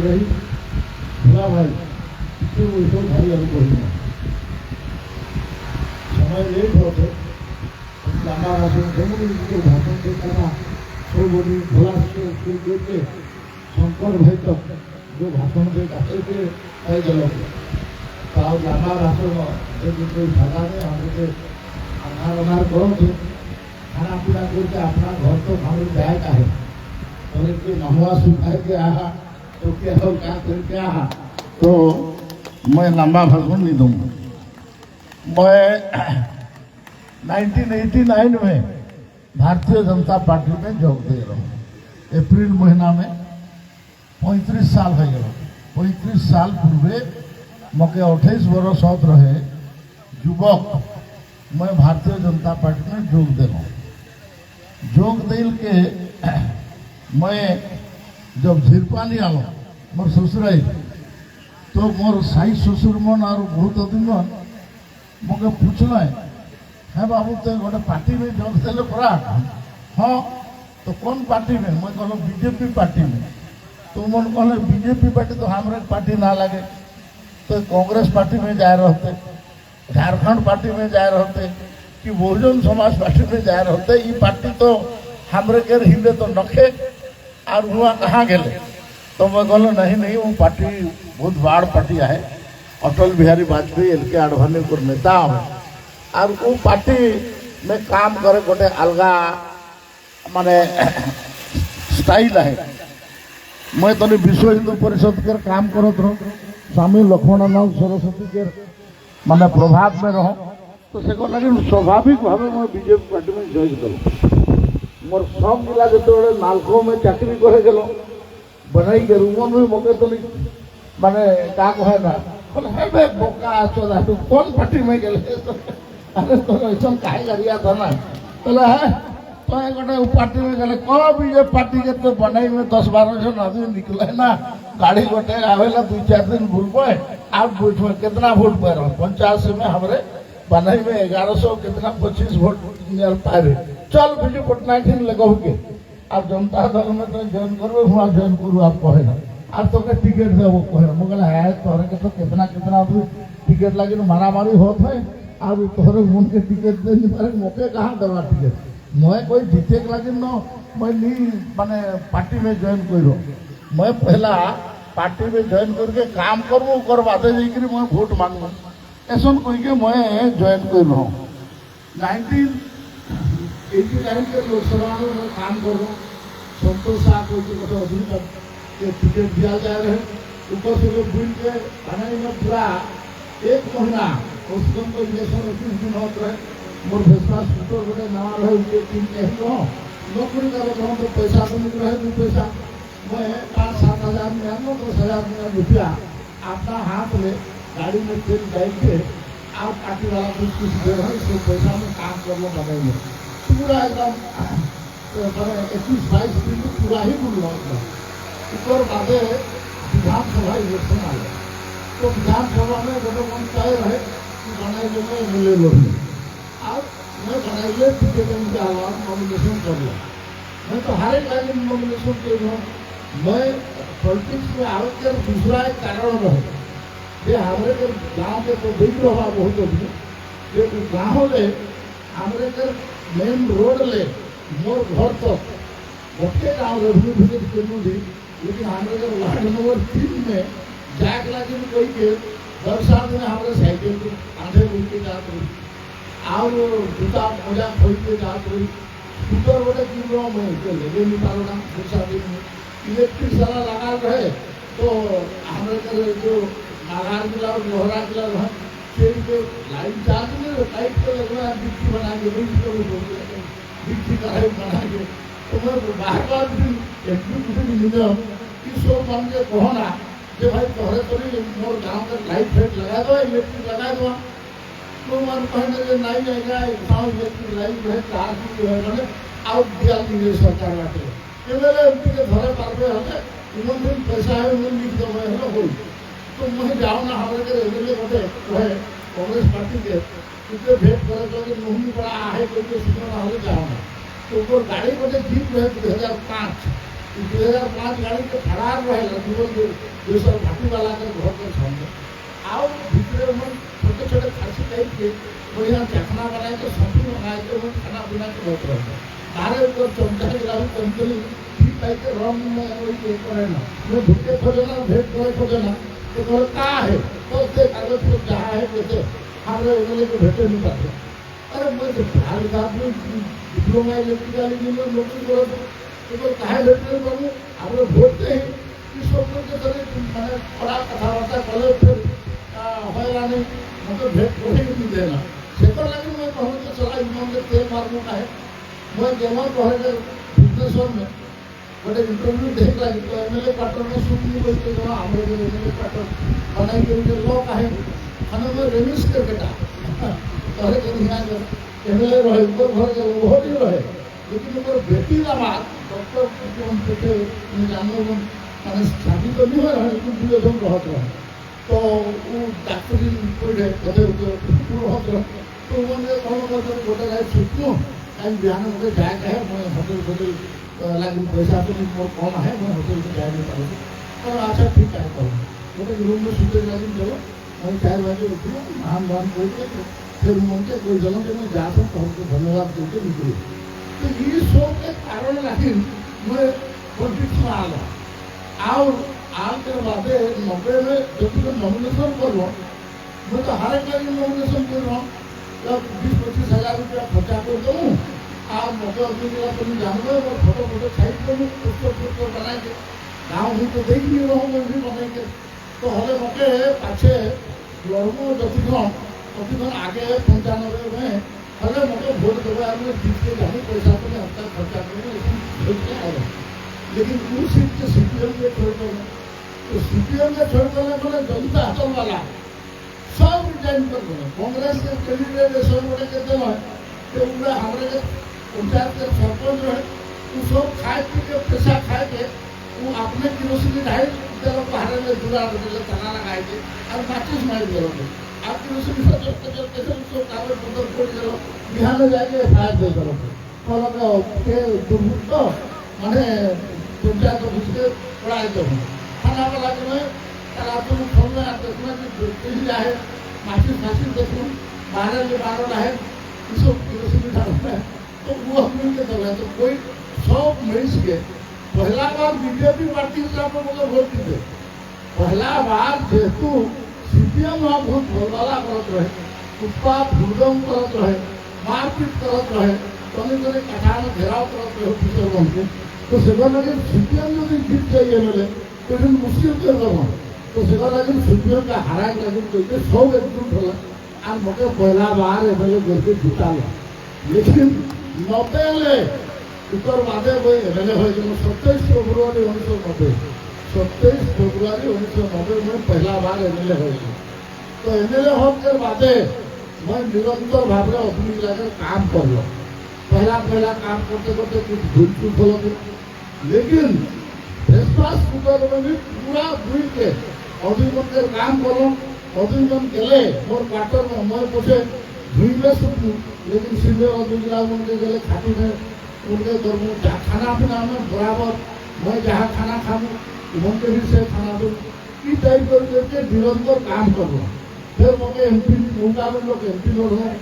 रही भोला भाई किसी वैसे भाई अभी कोई नहीं समय लेट होते लंबा भाषण जो भाषण देता था सो बोली भोला से स्कूल देते शंकर भाई तक जो भाषण दे आते थे कई जगह तो लंबा भाषण कोई फायदा नहीं हमको अनार अनार करो थे खाना पीना करके अपना घर तो हम जाए का है और इनके नहवा सुखा के आहा तो क्या हो क्या करके आहा तो मैं लंबा भाषण नहीं दूंगा। मैं 1989 में भारतीय जनता पार्टी में जोग दे रहा हूँ। अप्रैल महीना में 35 साल हो गया। 35 साल पूर्वे मके 28 वर्ष होत रहे युवक मैं भारतीय जनता पार्टी में जोग दे रहा हूँ। जोग दिल के मैं जब झिरपानी आलो मोर ससुराई तो मोर साई ससुर मन और बहुत दिन मन मके पूछल है बाबू तो गोटे पार्टी में जोग देले परा हाँ तो कौन पार्टी में मैं कहलो बीजेपी पार्टी में तो मन कहले बीजेपी पार्टी तो हमारे पार्टी ना लगे तो कांग्रेस पार्टी में जा रहते झारखंड पार्टी में जा रहते कि बहुजन समाज पार्टी में जा रहते ये पार्टी तो हमरे के हिले तो नखे और हुआ कहाँ गए तो मैं कहलो नहीं वो पार्टी बहुत बड़ पार्टी है अटल बिहारी वाजपेयी एल के आडवाणी को नेता है और वो पार्टी में काम करे गोटे अलगा माने स्टाइल है। मैं तो विश्व हिंदू परिषद के काम करत रहो स्वामी लक्ष्मणानंद सरस्वती के माने प्रभाव में रहो तो से लगे स्वाभाविक भाव मैं बीजेपी पार्टी में जॉइन कल मोर सब मिला जो नालको में चाकरी करे गल बनाई के रूम में मके तो माने का कहे ना बोले बोका चोदा तू कौन पार्टी में गए अरे तो ऐसा कहीं गरिया था ना बोले है तो गोटे पार्टी में गले कौन बीजेपी पार्टी के तो बनाई में 10-12 जन आदमी निकले ना गाड़ी गोटे आवेला 2-4 दिन बुलबो आप वोट में कितना वोट पा रहा 85 में हमारे बनाई में 1100 कितना 25 वोट मिल पाए चल बिजू पटनायक लगो के आप जनता दल में तो ज्वाइन करो हुआ ज्वाइन करूँ आप कहे ना आप तो टिकट दे वो कहे मुझे है तोहरे के तो कितना कितना टिकट लगे मारामारी होत है आप तोहरे मन के टिकट दे नहीं पारे मौके कहाँ देवा टिकट मैं कोई जीते के लगे न मैं नहीं माने पार्टी में ज्वाइन करो मैं पहला पार्टी में ज्वाइन करके काम करूँ और बातें जाकर मैं वोट मांगू ऐसा कह के मैं ज्वाइन कर रहा हूँ। 1989 के लोकसभा में मैं काम कर रहा हूँ। संतोष शाह को अभी तक के टिकट दिया जा रहे ऊपर से लोग बिल के बनाने में पूरा 1 महीना उसको तो इलेक्शन 21 दिन होते रहे मोर भेसवा सूटर गोटे नवा रहे उनके तीन कहीं रहो नौकरी कर रहा तो पैसा तो मिल रहे 2 पैसा मैं 5-7 हज़ार में 10,000 में रुपया अपना हाथ में गाड़ी में तेल डाल के आप पार्टी वाला कुछ दे रहे इसको पैसा में काम कर लो बनाएंगे पूरा एकदम 21-22 दिन में पूरा ही बुल रहा ऊपर बाधे विधानसभा इलेक्शन आ गया तो विधानसभा में गोटे मन तय रहे कि बनाई में मिले लोग अब मैं बनाइए टिकट नॉमिनेशन कर लिया मैं तो हर एक लाइन नॉमिनेशन कर रहा हूँ। मैं पॉलिटिक्स में आवे के दूसरा एक कारण रहे ये हमारे गाँव के तो देख रहा बहुत अभी ये गाँव ले हमारे के मेन रोड ले मोर घर तक गोटे गाँव रेवन्यू विलेज केनू दी लेकिन हमारे वार्ड नंबर 3 में जाके लगे कोई के 10 साल में हमारे साइकिल को आधे उनके जात रही और जूता मोजा खोल के जात रही स्कूटर गोटे क्यों रहा मैं लेगे नहीं पारो ना दूसरा दिन में इलेक्ट्रिक सारा लगा रहे तो हमारे जो नागार जिला और लोहरा जिला रहा फिर के लाइन चार्ज में लाइट को लगवा बिट्टी बना के बिट्टी कढ़ाई बना के तो मैं बार भी एग्जीक्यूटिव इंजीनियर किशोर मान के कहो ना कि भाई तोहरे तो मोर गाँव का लाइट फाइट लगा दो इलेक्ट्रिक लगा दो तो मन कहने नहीं जाएगा गाँव इलेक्ट्रिक लाइट है चार्ज जो है मैंने आउट दिया दीजिए सरकार बाटे एमएलए एमपी के घरे पार्वे हमें उमन दिन पैसा है उमन लिख दो मैं हो तो मैं जाओ ना हमारे के एमएलए गोटे है कांग्रेस पार्टी के उसे भेंट करे तो मुहनी पड़ा है कोई सुनना ना हो जाओ ना तो वो गाड़ी गोटे जीप रहे 2005 2005 गाड़ी के फरार रहे जीवन दूसरा भाटी वाला के घर के सामने आओ भीतर में छोटे छोटे खासी टाइप के बढ़िया चखना बनाए के सब्जी बनाए के वो खाना पीना के बहुत रहता तारे ऊपर चमचा गिरा कंपनी ठीक टाइप के रंग में कोई करे ना मैं भूखे खोजना भेंट करे खोजना तो बोले का है तो से कागज पर जहाँ है कैसे हमारे उन्होंने को भेटे नहीं पाते अरे मैं तो बाहर आदमी डिप्लोमा इलेक्ट्रिकल इंजीनियर नौकरी करो तो कहे भेटे करूँ आप भोट दे कि सब लोग के तरह मैंने बड़ा कथावार्ता कले फिर हयरानी मतलब भेट कोई नहीं देना से लगे मैं कहूँ तो चला इमाम के तेल मारने का है मैं जमा कहे भुवनेश्वर में गोटे इंटरव्यू देख लगी तो एमएलए क्वार्टर में सुनी बोलते जमा हमारे एमएलए क्वार्टर बनाई के उनके लोग आए खाने में रेमिस के बेटा कहे कि यहाँ एमएलए रहे ऊपर घर के वो नहीं रहे लेकिन ऊपर बेटी का बात डॉक्टर जानने मैंने शादी तो नहीं हो लेकिन दुए दिन रहत रहे तो वो डॉक्टर पढ़े कदे रहत रहे तो उन्होंने कौन कर गोटे गाय छुट्टियों कहीं बिहान मुझे जाए कहे मैं होटल होटल लगे पैसा तो मोर कम है मैं होटल से जाए नहीं पाऊँ और अच्छा ठीक है कहूँ गोटे रूम में सुते लगे चलो मैं 4 बजे उठी नाम वाम करके फिर उनके कोई जन के मैं जाता हूँ तो धन्यवाद देते निकली तो ये सब के कारण लगे मैं पॉलिटिक्स में आ गया और आल के बाद 90 में जब मैं नॉमिनेशन कर रहा मैं तो हर एक लगे नॉमिनेशन कर रहा हूँ जब 20-25 हज़ार रुपया खर्चा कर दूँ आप मौके अपनी जगह तुम जानते हो फोटो फोटो साइड करूँ उसको बनाए के गाँव भी तो देख नहीं रहा मैं भी बनाए के तो हमें मौके पाछे लड़को प्रतिदिन आगे 95 में हमें मौके वोट देवे आगे जीत के जाने पैसा तो मैं हफ्ता खर्चा करूँ आएगा लेकिन उस सीट के सीपीएम के छोड़ कर तो सीपीएम के छोड़ कर मैंने जनता अचल वाला सब रिजाइन कर देना कांग्रेस के कैंडिडेट सब बड़े कहते हैं कि उनका हमारे पंचायत के सरपंच रहे वो सब खाए पी के पैसा खाए के वो अपने किरोसिनी ढाई तेल बाहर में जुड़ा दिले तना लगाए के और माचिस मार दिले आप किरोसिनी कैसे उसको कागज पत्र फोड़ दिलो बिहार में जाके फायर दे करो तो के दुर्भुत माने पंचायत ऑफिस के पढ़ाई दो खाना वाला के में तारा तुम फोन में देखना कि किसी जाए माचिस देखूं बाहर में बाहर है इसको किरोसिनी ढालना है तो वो हम के दल है तो कोई सब मिल के पहला बार बीजेपी पार्टी के साथ मुझे वोट दी पहला बार जेतु सीपीएम वहाँ बहुत भलवाला करत रहे उत्पाद भूदम करत रहे मारपीट करत रहे कभी कभी कथा में घेराव करत रहे ऑफिसर बन के तो सेवा लगे सीपीएम जो जीत जाइए मेरे तो फिर मुश्किल कर रहा तो सेवा लगे सीपीएम का हरा लगे तो सब एकजुट होला और मके पहला बार एमएलए करके जीता लेकिन 90 उत्तर बादे वो एमएलए हो 27 फरवरी 1990 27 फरवरी 1990 में पहला बार एमएलए हो तो एमएलए होकर बादे मैं निरंतर भाव में अपनी जगह काम कर लो पहला काम करते करते कुछ भूल चूक हो लेकिन फेसवास में भी पूरा भूल के अभिमन के काम करो अभिमन के मोर क्वार्टर में मैं पूछे भूल सुखू लेकिन सीनियर अभिजिला उनके गले खाती में उनके गर्मों खाना पीना में बराबर मैं जहाँ खाना खाऊँ उनके भी से खाना दूँ ई टाइप करके निरंतर काम कर रहा फिर मौके एमपी मौका में लोग एमपी लड़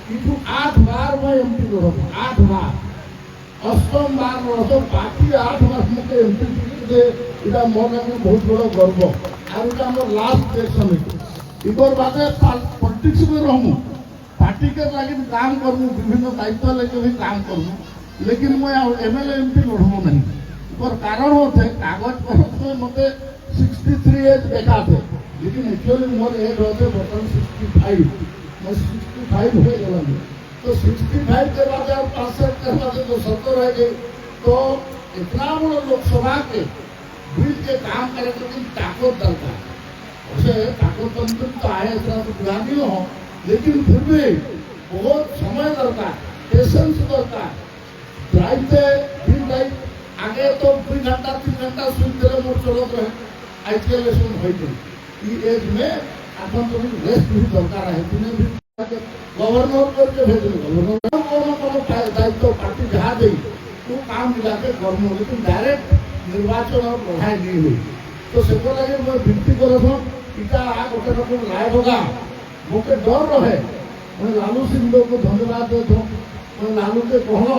किंतु 8 बार मैं एमपी लड़ 8 बार अष्टम बार लड़ बाकी 8 बार मौके एमपी दे इटा मन में बहुत बड़ा गर्व और इटा हमर लास्ट इलेक्शन इधर बादे पॉलिटिक्स में रहूँ पार्टी के लगे काम करूँ विभिन्न दायित्व लेके भी काम करूँ लेकिन मैं एमएलए एमपी लड़ू नहीं पर कारण होते कागज पर मत 63 एज देखा थे लेकिन एक्चुअली मोर एज होते बर्तन 65 मैं 65 हो गया तो 65 के बाद और 65 के बाद जो 70 रह गई तो इतना बड़ा लोकसभा के बिल के काम करे तो ताकत दरकार उसे ताकत तंत्र तो आए इतना तो पुरानी हो लेकिन फिर भी बहुत समय दरकार पेशेंस दरकार ड्राइव दिन ड्राइव आगे तो 2 घंटा 3 घंटा सुनते रहे मोर चलत रहे आइसोलेशन हो एज में अपन तो रेस्ट भी दरकार है तुम्हें भी गवर्नर करके भेज गवर्नर दायित्व पार्टी जहाँ दी तो काम मिला के गर्म लेकिन डायरेक्ट निर्वाचन बढ़ाई नहीं हुई तो से लगे मैं विनती कर इटा गोटे रकम राय बगा मोके डर रहे मैं लालू सिंह को धन्यवाद दे मैं लालू के कहना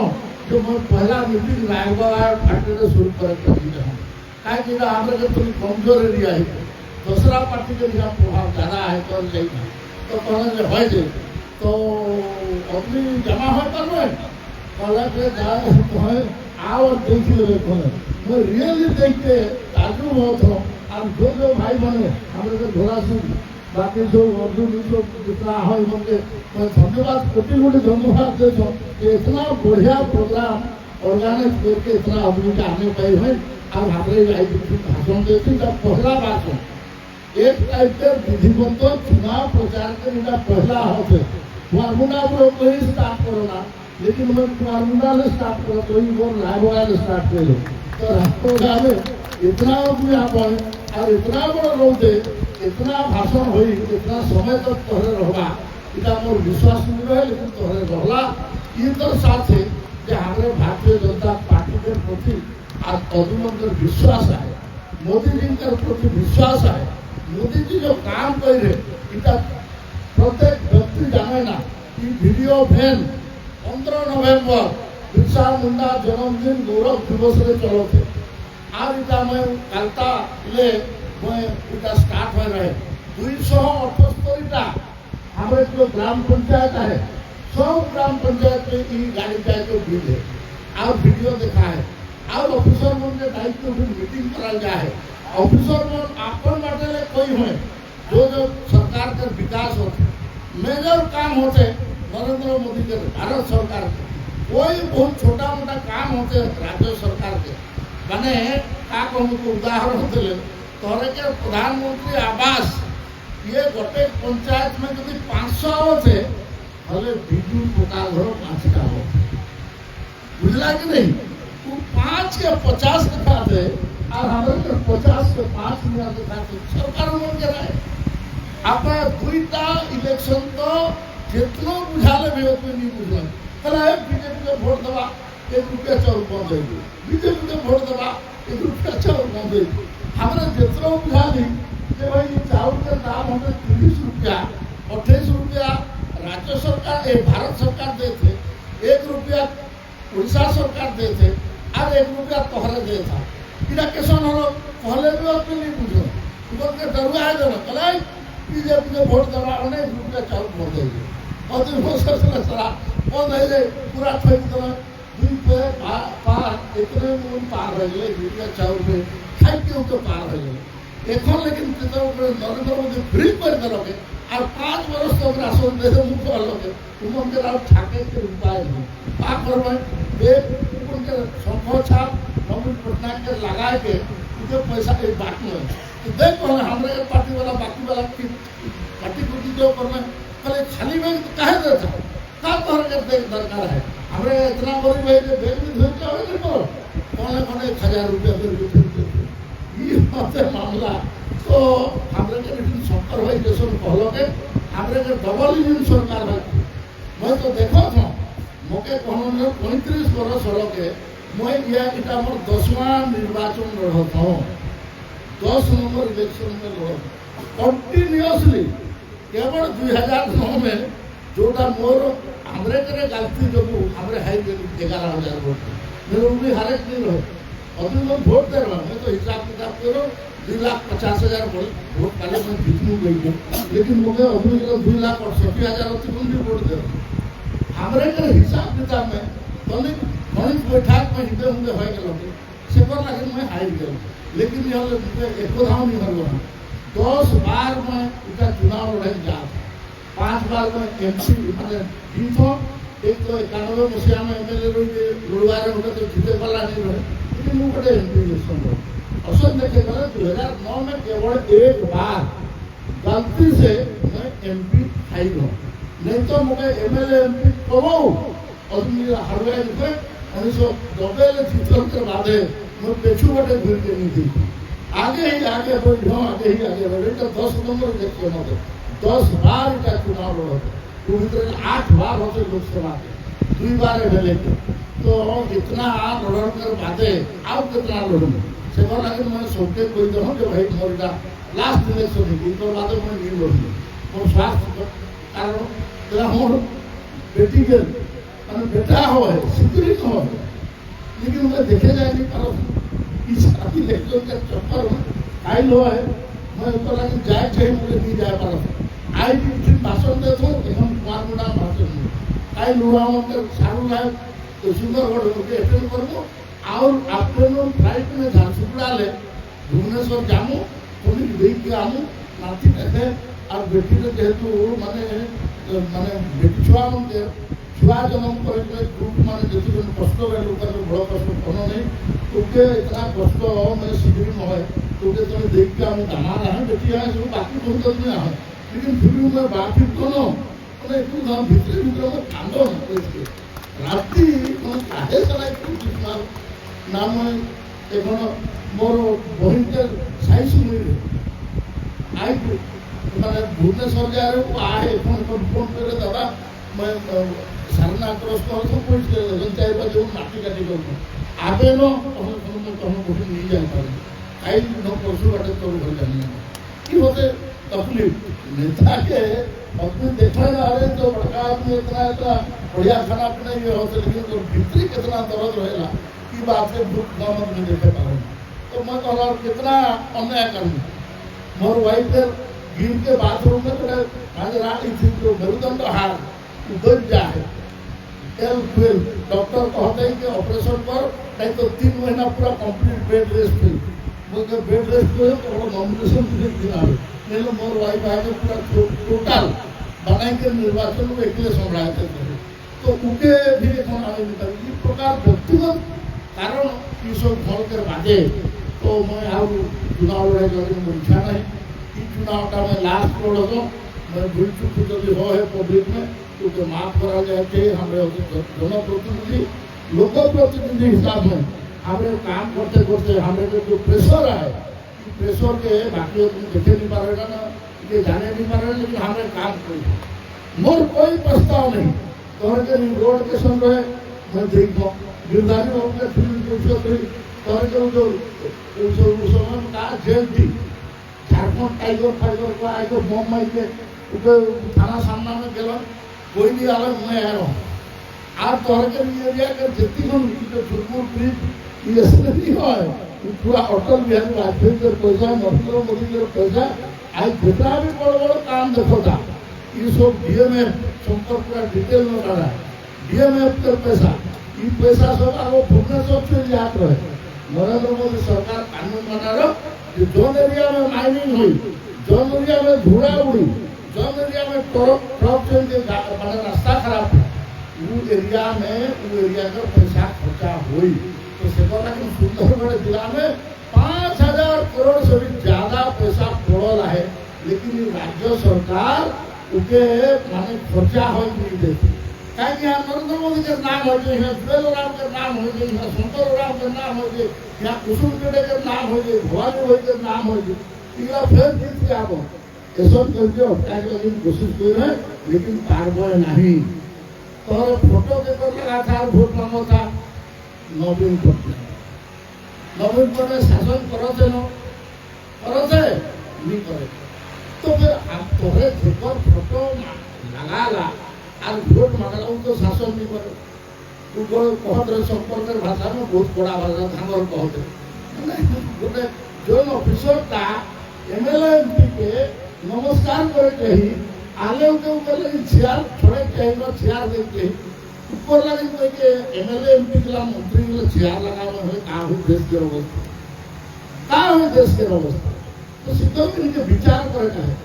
जो मैं पहला मीटिंग रायबगा पार्टी में शुरू कर कहीं हमारे थोड़ी कमजोर एरिया है दूसरा पार्टी के यहाँ प्रभाव ज़्यादा है कर जाए तो कहना है जे तो अपनी जमा हो पर कहला के कहे आओ और देख ले कहले मैं रियली देख के ताजु बहुत हूँ और जो भाई बने हमारे घोड़ा सिंह बाकी जो अर्जुन सब जितना है उनके मैं धन्यवाद कोटि कोटि धन्यवाद देता कि इतना बढ़िया प्रोग्राम ऑर्गेनाइज करके इतना आदमी का आने पाई है और हमारे भाषण देती पहला भाषण एक टाइप के विधिवत चुनाव प्रचार के पहला होते कुआरमुंडा कहीं स्टार्ट करोना लेकिन मैं कुआरमुंडा ने स्टार्ट करो तो ही वो रायबगा ने स्टार्ट कर लो तो रायबगा में इतना आप और इतना बड़ा रोड है इतना भाषण हुई इतना समय तक तोहरे रहला इतना मोर विश्वास नहीं रहे लेकिन तोहरे रहला ये तो साथ है कि हमारे भारतीय जनता पार्टी के प्रति आज तदुमंतर विश्वास है मोदी जी के प्रति विश्वास है मोदी जी जो काम कर रहे इतना प्रत्येक व्यक्ति जाने ना कि वीडियो वैन 15 नवंबर बिरसा मुंडा जन्मदिन गौरव दिवस रे चलो थे आज इटा मैं कलता ले मैं इटा स्टार्ट हो रहे 278 हमारे जो ग्राम पंचायत है सब ग्राम पंचायत में ये गाड़ी जाए तो बिल है और वीडियो देखा है और ऑफिसर मन के दायित्व फिर मीटिंग करा गया है ऑफिसर मन अपन बाटे कोई हुए जो सरकार के विकास होते मेजर काम होते नरेंद्र मोदी के भारत सरकार के कोई बहुत छोटा मोटा काम होते राज्य सरकार के मैंने क्या कहूँ तो उदाहरण होते तोरे के प्रधानमंत्री आवास ये गोटे पंचायत में यदि 500 होते हले बिजू पका घर 5टा हो बुझला कि नहीं वो 5 के 50 दिखाते और हमारे 50 के 5 मिनट दिखाते सरकार मन के रहे आप दुईटा इलेक्शन तो जितनो बुझाले भी नहीं बुझल कला बीजेपी के वोट दबा 1 रुपया चाउर बंद हो बीजेपी के वोट दबा 1 रुपया चाउर बंद हो हमारे जितनो बुझाली कि भाई चाउर के दाम हमें 30 रुपया 28 रुपया राज्य सरकार भारत सरकार देते 1 रुपया उड़ीसा सरकार देते और 1 रुपया तोहरे देता इटा कैसन हो पहले भी अपने नहीं बुझो तुमके डरुआ है देना कला बीजेपी के वोट दबा अनेक रुपया चाउर बंद हो सारा बंद हो जाए पूरा ठोक देना 2 पे पार इतने मूल पार रहे रुपया चाउर में खाई के तो पार रहे एखन लेकिन नरेंद्र मोदी फ्री कर देलके और 5 वर्ष तक राशन दे मुक्त लगे तुम के ठाके के उपाय नहीं पा करवे उनके शंख छाप नवीन पटनायक के लगा के उनके पैसा के बांटना तो देख हमारे पार्टी वाला बाकी वाला की पार्टी कुटी जो करना कल खाली में कहे देता का तोहर के देख दरकार है हमारे इतना गरीब है कि बेग भी धोई के नहीं करो कौन 1000 रुपया फिर ये बात मामला तो हमारे के लेकिन शंकर भाई जैसे कहलो के हमारे के डबल इंजन सरकार है मैं तो देखो था मोके कहनो 35 वर्ष होलो के मैं यह इटा मोर 10वां निर्वाचन रहता हूँ 10 नंबर इलेक्शन में लड़ कंटिन्यूअसली केवल 2009 में जोटा मोर हमरे करे गलती जो हमरे हाई 11,000 वोट मेरे उम्मीद हारे नहीं रहे अभी मैं वोट दे रहा मैं तो हिसाब किताब करो 2,50,000 वोट पहले मैं जीतू गई लेकिन मुझे अभी 2,68,000 भी वोट दे हमरे के हिसाब किताब में गणित बैठक में हिंदे हिंदे हो गए से लगे मैं हार गया लेकिन यह एक नहीं हर 10 बार में इनका चुनाव लड़े जा 5 बार में एमसी मैंने जीत एक तो 91 मसीहा में एमएलए रही लड़वारे होते तो जीते वाला नहीं रहे लेकिन वो बड़े एमपी इलेक्शन रहे असल देखे गए 2009 में केवल एक बार गलती से मैं एमपी हाई हूँ नहीं तो मुझे एमएलए एमपी कमाऊ और हरवे रुपये 1990 जीतन के बाद मैं पेछू बटे घूर के नहीं थी आगे ही आगे बढ़ो आगे ही आगे बढ़े तो 10 नंबर इलेक्शन होते 10 बार का चुनाव लड़ते 8 बार होते लोकसभा के दुई बार एमएलए के तो इतना लड़न कर बादे आउ कितना लड़न से लगे मैं सबके कोई दो कि भाई मोर लास्ट इलेक्शन है तो बाद मैं नहीं लड़नी मोर स्वास्थ्य कारण मोर बेटी के मैंने बेटा हो सिक्योरी हो लेकिन मैं देखे जाए नहीं पार इस इलेक्शन के चक्कर में कायल हुआ है मैं तो लगे जाए चाहिए मुझे नहीं जाए पार आई भी भाषण दे तो हम कुमार मुंडा भाषण कायल हुआ मतलब सारू लाए तो सुंदरगढ़ होके अटेंड करबो और आफ्टरनून फ्लाइट में झारसुगुड़ा ले भुवनेश्वर जामु पुलिस देख के आमु नाती कहते और बेटी के जेहेतु माने माने बेटी छुआ मन छुआ जन्म पर ग्रुप माने जेतु कष्ट रे लोक बड़ कष्ट कोनो नहीं तुके इतना कष्ट मैं शीघ्र न होए तुके तुम देख के आमु दामाद है बेटी है सब बाकी बहुत नहीं है लेकिन फिर भी मैं बाकी कोनो माने तू ना भीतर भीतर में कांदो न राति काहे चलाई कुछ नाम এখন মোর বহিনকে সাইজ মিলে আই মানে ভুবনেশ্বর যায় আহে ফোন করে দাদা मैं सारना क्रॉस कर तो पुलिस के लगन चाहे बा जो माटी काटी कर आबे नो हम कुछ नहीं जान पाए आई नो परसों बाटे तो घर जाने की होते तकलीफ नेता के अपने देखा ना अरे तो बड़का आदमी इतना बढ़िया खाना पीना ये होते लेकिन तो भीतरी कितना दर्द रहेगा की बात है दुख गमन नहीं देखे पाऊँ तो मैं कहला कितना अन्याय करूँ मोर वाइफ गिर के बाथरूम में तो आज रात थी तो मेरुदंड हार उधर जाए L12 डॉक्टर कहते हैं कि ऑपरेशन कर नहीं तो 3 महीना पूरा कंप्लीट बेड रेस्ट फिर मुझे बेड रेस्ट को तो नॉमिनेशन दिना नहीं तो मोर वाइफ आके पूरा टोटल बनाई के निर्वाचन में अकेले संभाले थे तो उनके भी कौन आगे निकल इस प्रकार व्यक्तिगत कारण ये सब फल कर बाजे तो मैं आउ चुनाव लड़ाई करने में इच्छा नहीं ये चुनाव का मैं लास्ट लड़ दो मैं भूल चुक जो है पब्लिक में तो माफ करा जाए चाहिए हमारे जनप्रतिनिधि लोक प्रतिनिधि हिसाब में हमें काम करते करते हमारे जो प्रेशर है प्रेशर के बाकी देखे नहीं पा रहे ना ये जाने नहीं पा रहे लेकिन हमें काम करें मोर कोई प्रस्ताव नहीं तो रोड के सुन रहे मैं देख गिरधारी बाबू के फिल्म जो समय का जेल थी झारखंड टाइगर को आए तो बम मार के थाना सामना में गया कोई नहीं आला मैं आ रहा हूँ आज तोहर एरिया के जितनी हम सुरपुर ब्रिज ये नहीं है पूरा अटल बिहारी वाजपेयी के पैसा नरेंद्र मोदी के पैसा आज जितना भी बड़ काम देखो था ये सब डीएमएफ संपर्क पूरा डिटेल में डाला डीएमएफ के पैसा ये पैसा सब आगे भुवनेश्वर से याद रहे नरेंद्र मोदी सरकार कानून बना रहा जोन एरिया में माइनिंग हुई जोन एरिया में धूड़ा उड़ी जोन एरिया में ट्रक से मैंने रास्ता खराब वो एरिया का पैसा खर्चा हुई तो से सुंदरगढ़ जिला में 5,000 करोड़ से भी ज्यादा पैसा पड़ल है लेकिन राज्य सरकार उके माने खर्चा हो नहीं देती कहीं यहाँ नरेंद्र मोदी के नाम हो गए यहाँ जुएल राम के नाम हो गए यहाँ शंकर राम के नाम हो गए यहाँ कुसुम पेड़े के नाम हो गए भवानी भाई के नाम हो गए या फिर जीत के आबो ऐसा करके हटाने की लेकिन कोशिश कर रहे लेकिन पारबो नहीं तो फोटो के कर लगा था वोट मांगो था नवीन पटनायक शासन करते न करते नहीं करे तो फिर आप तोरे जेकर फोटो लगाला और वोट मांगला तो शासन नहीं करे तू कहते संपर्क भाषा में बहुत बड़ा भाषा धांगर कहते गोटे जो ऑफिसर था एमएलए एमपी के नमस्कार करे कही आगे के ऊपर लगी चेयर छोड़े कही ना चेयर देते ऊपर लगी कोई के एमएलए एमपी के मंत्री के चेयर लगावे है का हो देश के अवस्था तो सीधो इनके विचार करे का है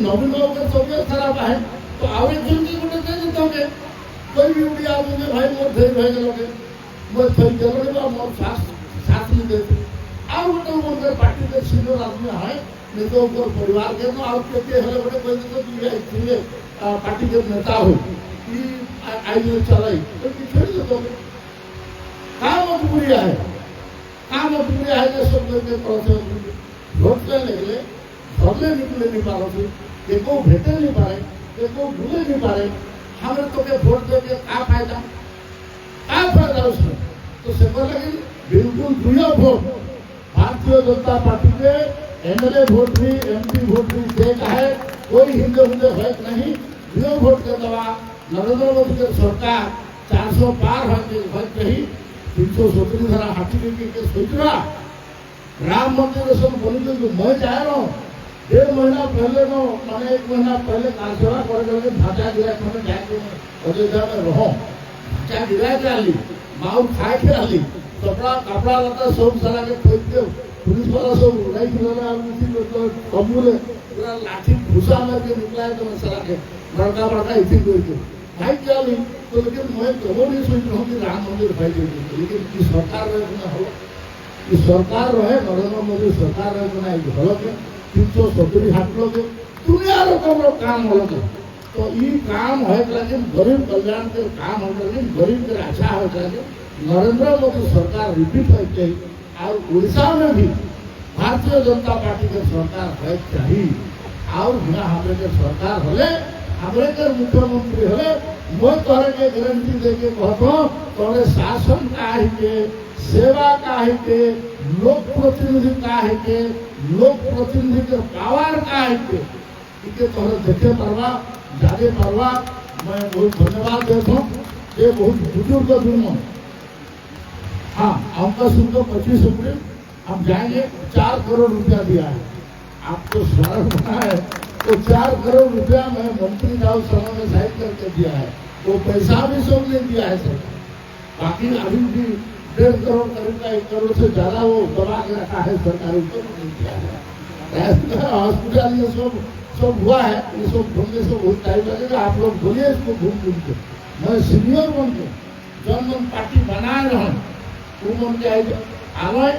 नवीन लोग के तबियत खराब है तो आवे जिंदगी गोटे दे देते होंगे कोई भी उड़ी आवे भाई मोर धैर्य भय गेलोगे मोर थई गेलोगे बा मोर साथ नहीं देते और गोटे उनके पार्टी के सीनियर आदमी है नहीं तो ऊपर परिवार के ना और के हले बड़े कोई तो ये पार्टी के नेता हो कि आई जो चलाई तो छोड़ दो तो काम मजबूरी है कि सब लोग के प्रोसेस वोट लेने के लिए घर में निकले नहीं पा रहे थे को भेटे नहीं पा रहे को भूले नहीं पा रहे हमें तो के वोट दे के का फायदा उसमें। तो से लगे बिल्कुल दुनिया वोट भारतीय जनता पार्टी के एमएलए वोट भी एमपी वोट भी देगा है, कोई हिंदे हिंदे है नहीं। दुनिया वोट के दवा नरेंद्र मोदी के सरकार 400 पार है कहीं 370 धारा हाथी के सोचना राम मंदिर सब बोली जो मैं जा रहा हूँ 1.5 महीना पहले नो मैंने 1 महीना पहले कालसेवा कर भाटा गिरा मैंने जाके अयोध्या में रहो भाटा गिरा के आली माउर खाए के आली कपड़ा लता सब सारा के फेंक दे पुलिस वाला सब उड़ाई खिलाना कमूले पूरा लाठी घुसा में के निकला है तो सारा के बड़का इसी करके भाई क्या ली। तो लेकिन मैं कबो नहीं सोच रहा हूँ कि राम मंदिर भाई देगी, लेकिन की सरकार रहे ना हो कि सरकार रहे नरेंद्र मोदी सरकार रहे ना एक भल के 370 हाथ लोग दुनिया रकम काम हो लगे। तो ये काम है लगे गरीब कल्याण के काम हो लगे गरीब के अच्छा हो लगे नरेंद्र मोदी सरकार रिपीट हो चाहिए और उड़ीसा में भी भारतीय जनता पार्टी के सरकार है चाहिए और बिना हमारे के सरकार हले हमारे के मुख्यमंत्री हले मैं तोहरे के गारंटी दे के कहता तोहरे शासन का के सेवा का के लोक प्रतिनिधि का के लोक प्रतिनिधि के पावर का के इके तोहरे देखे पारवा जाने पारवा। मैं बहुत धन्यवाद देता हूँ ये बहुत बुजुर्ग दुनिया। हाँ हमका शुल्क 25 रुपये हम जाएंगे 4 करोड़ रुपया दिया है आपको स्मरण बना है तो 4 करोड़ रुपया मैं मंत्री राव सभा में साइन करके दिया है वो पैसा भी सब ने दिया है सर बाकी अभी भी 1.5 करोड़ करीब का 1 करोड़ से ज्यादा वो दबा के रखा है सरकारी को नहीं दिया है। हॉस्पिटल ये सब हुआ है ये सब घूमने से बहुत टाइम लगेगा आप लोग बोलिए इसको घूम के मैं सीनियर बन के जनमन पार्टी बनाए रहा वो मन के आए हमारे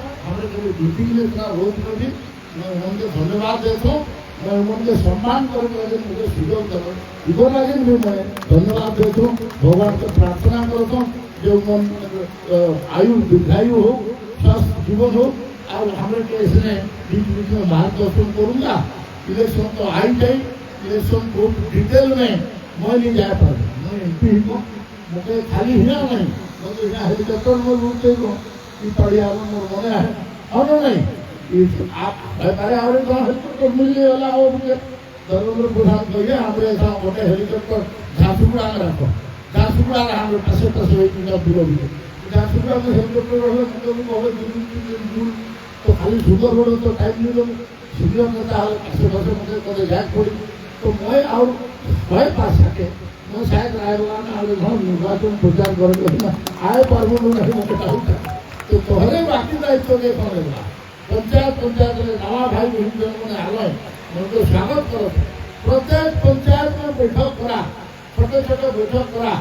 कभी मीटिंग में इतना रोज नहीं मैं उनके धन्यवाद देता हूँ मैं उनके सम्मान करके लगे मुझे सुयोग करो इधर लगे भी मैं धन्यवाद देता हूँ भगवान को प्रार्थना करता हूँ जो मन आयु दीर्घायु हो स्वस्थ जीवन हो और हमें के इसने बीच बीच में मार्गदर्शन करूँगा। इलेक्शन तो आई जाए इलेक्शन को डिटेल में मैं नहीं जा पा मैं एमपी को मुझे खाली हिना नहीं मुझे यहाँ हेलीकॉप्टर में रूट दे दो कि पढ़िया मोर मन है और नहीं आप अरे हमारे गाँव हेलीकॉप्टर मिलने वाला हो मुझे धर्मेंद्र प्रधान कहिए हमारे गाँव मोटे हेलीकॉप्टर झांसुगुड़ा में रखो झांसुगुड़ा हमारे पासे दूर झांसुगुड़ा में हेलीकॉप्टर रहे तो खाली सुगर रोड तो टाइम नहीं लोग सीनियर नेता आसे पासे मुझे कदे जाए पड़ी तो मैं और भय पा सके मैं शायद रायगढ़ में निर्वाचन प्रचार कर आए पार्बो नहीं मुझे तो तोहरे बाकी दायित्व के पड़ेगा पंचायत नवा भाई बहन मैंने आलो उनको स्वागत करो प्रत्येक पंचायत में बैठक करा छोटे छोटे बैठक करा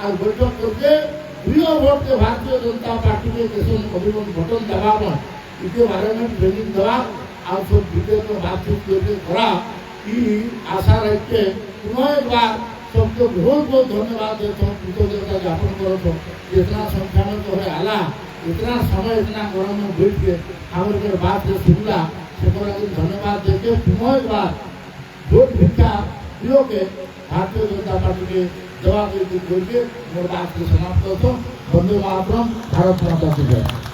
और बैठक करके प्रिय वोट के भारतीय जनता पार्टी के देश में बटन दबाव इसके बारे में ट्रेनिंग दवा और सब डिटेल में बातचीत करके करा कि आशा रख के पुनः एक बार सबको बहुत बहुत धन्यवाद देता हूँ कृतज्ञता ज्ञापन करो इतना संख्या में तो है आला इतना समय इतना गरम में बैठ के हमारे बात जो सुनला से धन्यवाद देके पुनः एक बार वोट भिक्षा दियो के भारतीय जनता पार्टी के दवा करके मोर बात को समाप्त करता हूँ। वंदे मातरम, भारत माता की जय।